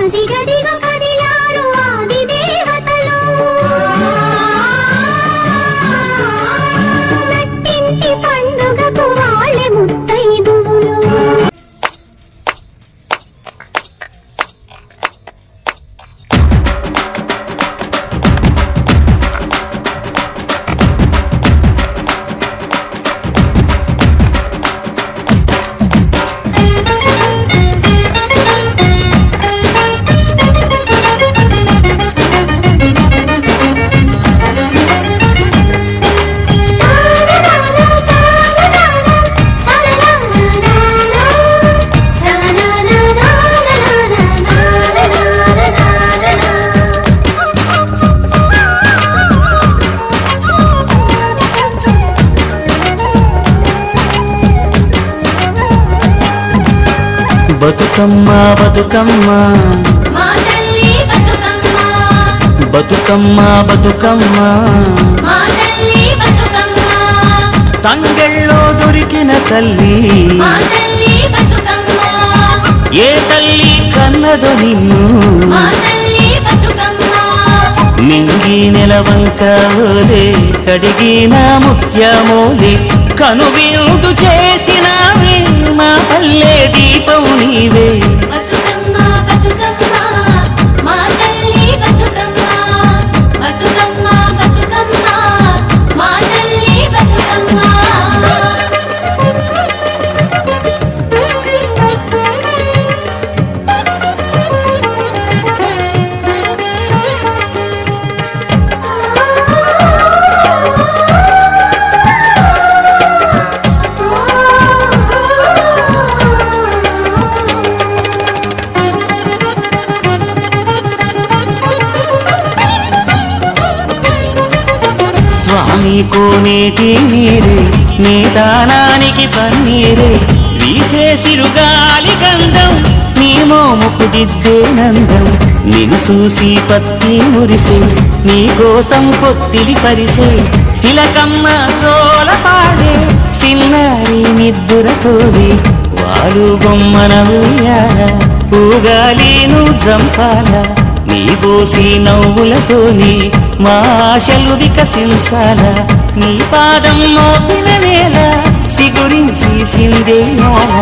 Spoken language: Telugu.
అదిగదిగో కదిలారు ఆది దేవతలు నట్టింటి పండుగకు వాళ్ళే ముత్తైదువులు బతుకమ్మ బతుకమ్మ మా తల్లి బతుకమ్మ బతుకమ్మ బతుకమ్మ మా తల్లి బతుకమ్మ తంగెళ్ళో దొరికిన తల్లి మా తల్లి బతుకమ్మ ఏ తల్లి కన్నదో నిన్ను మా తల్లి బతుకమ్మ నింగి నెలవంక ఓలే కడిగిన ముత్యమోలే కనువిందు చేసినావే మా పల్లె దీపం నీవే బతుకమ్మ బతుకమ్మ మా తల్లి బతుకమ్మ బతుకమ్మ బతుకమ్మ మా తల్లి బతుకమ్మ స్వామి కోనేటి నీరే నీ దానానికి పన్నీరే వీసేసిరుగాలి గంధం నీ మోముకు దిద్దే నందం నిన్ను చూసి పత్తి మురిసే నీ కోసం పొత్తిలి పరిసే శిలకమ్మ చోల పాడే సిన్నారి నిద్దురతోనే వారు బొమ్మన ఉయ్యాల ఊగాలి నువ్వు జంపాల నీ బోసి నవ్వులతోని మా ఆశలు వికసించాల నీ పాదం మోపిన వేళ సిగురించి సిందేయాల